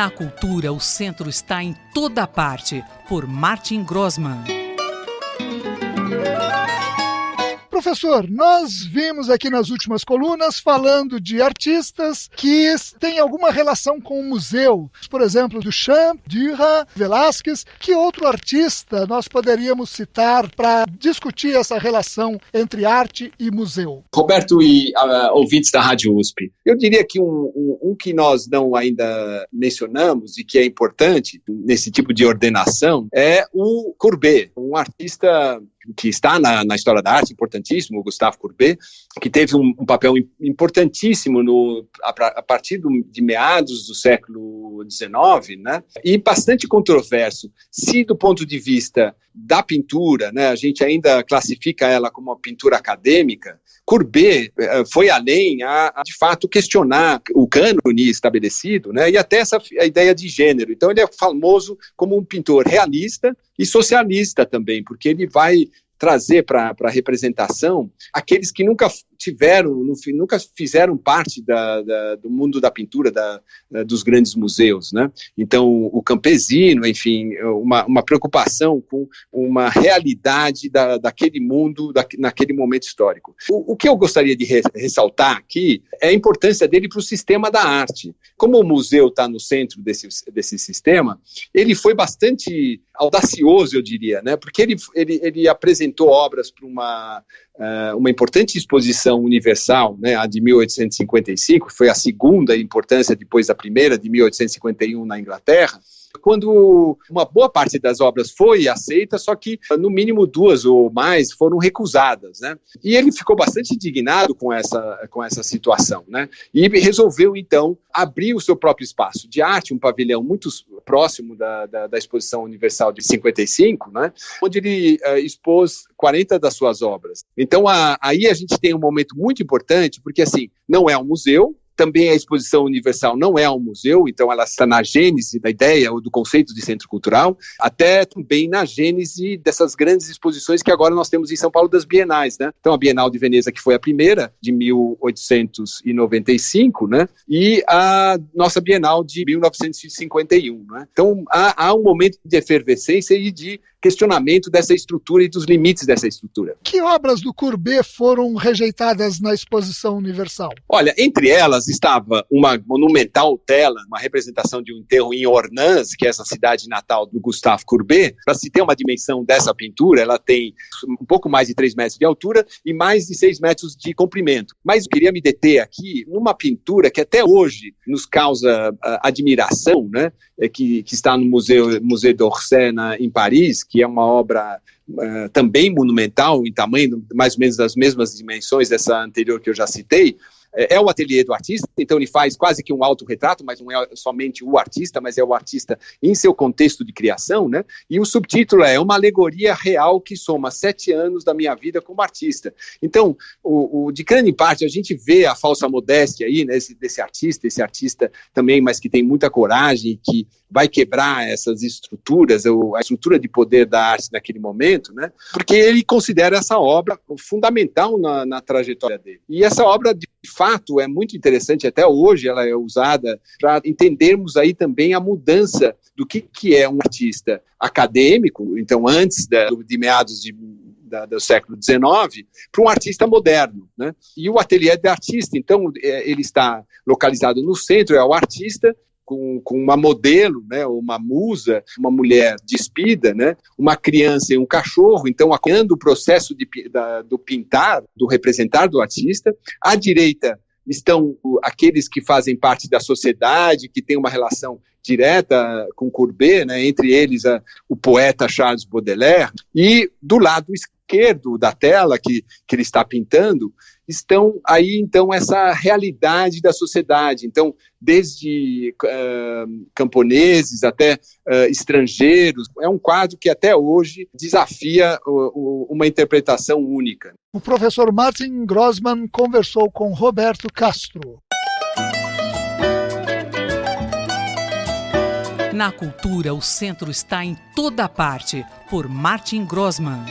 Na cultura, o centro está em toda parte, por Martin Grossmann. Professor, nós vimos aqui nas últimas colunas falando de artistas que têm alguma relação com o museu. Por exemplo, Duchamp, Dürer, Velázquez. Que outro artista nós poderíamos citar para discutir essa relação entre arte e museu? Roberto e ouvintes da Rádio USP, eu diria que um que nós não ainda mencionamos e que é importante nesse tipo de ordenação é o Courbet, um artista que está na história da arte, importantíssimo, o Gustave Courbet, que teve um papel importantíssimo a partir de meados do século XIX, né? E bastante controverso. Se do ponto de vista da pintura, né, a gente ainda classifica ela como uma pintura acadêmica, Courbet foi além a de fato, questionar o cânone estabelecido, né, e até a ideia de gênero. Então, ele é famoso como um pintor realista e socialista também, porque ele vai trazer para a representação aqueles que nunca fizeram parte do mundo da pintura, dos grandes museus, né? Então, o campesino, enfim, uma preocupação com uma realidade daquele mundo, naquele momento histórico. O que eu gostaria de ressaltar aqui é a importância dele para o sistema da arte. Como o museu está no centro desse sistema, ele foi bastante audacioso, eu diria, né? Porque ele apresentou obras para uma importante exposição universal, né, a de 1855, foi a segunda importância depois da primeira, de 1851, na Inglaterra, quando uma boa parte das obras foi aceita, só que no mínimo 2 ou mais foram recusadas, né? E ele ficou bastante indignado com essa situação, né? E resolveu, então, abrir o seu próprio espaço de arte, um pavilhão muito próximo da Exposição Universal de 55, né? Onde ele expôs 40 das suas obras. Então, aí a gente tem um momento muito importante, porque, assim, não é um museu. Também a Exposição Universal não é um museu, então ela está na gênese da ideia ou do conceito de centro cultural, até também na gênese dessas grandes exposições que agora nós temos em São Paulo das bienais, né? Então a Bienal de Veneza, que foi a primeira, de 1895, né? E a nossa Bienal de 1951, né? Então há um momento de efervescência e de questionamento dessa estrutura e dos limites dessa estrutura. Que obras do Courbet foram rejeitadas na Exposição Universal? Olha, entre elas estava uma monumental tela, uma representação de um enterro em Ornans, que é essa cidade natal do Gustave Courbet. Para se ter uma dimensão dessa pintura, ela tem um pouco mais de 3 metros de altura e mais de 6 metros de comprimento. Mas eu queria me deter aqui numa pintura que até hoje nos causa admiração, né? Que está no Museu d'Orsay, em Paris, que é uma obra também monumental, em tamanho mais ou menos das mesmas dimensões dessa anterior que eu já citei. É o ateliê do artista, então ele faz quase que um autorretrato, mas não é somente o artista, mas é o artista em seu contexto de criação, né? E o subtítulo é uma alegoria real que soma 7 anos da minha vida como artista. Então, de grande parte, a gente vê a falsa modéstia aí, né, desse artista também, mas que tem muita coragem, que vai quebrar essas estruturas, a estrutura de poder da arte naquele momento, né? Porque ele considera essa obra fundamental na trajetória dele. E essa obra, de fato, é muito interessante, até hoje ela é usada para entendermos aí também a mudança do que é um artista acadêmico, então antes de meados do século XIX, para um artista moderno, né? E o ateliê de artista, então, ele está localizado no centro, é o artista com uma modelo, né, uma musa, uma mulher despida, né, uma criança e um cachorro, então acompanhando o processo do pintar, do representar do artista. À direita estão aqueles que fazem parte da sociedade, que tem uma relação direta com Courbet, né, entre eles o poeta Charles Baudelaire, e do lado esquerdo da tela que ele está pintando, estão aí, então, essa realidade da sociedade. Então, desde camponeses até estrangeiros, é um quadro que até hoje desafia uma interpretação única. O professor Martin Grossmann conversou com Roberto Castro. Na cultura, o centro está em toda parte, por Martin Grossmann.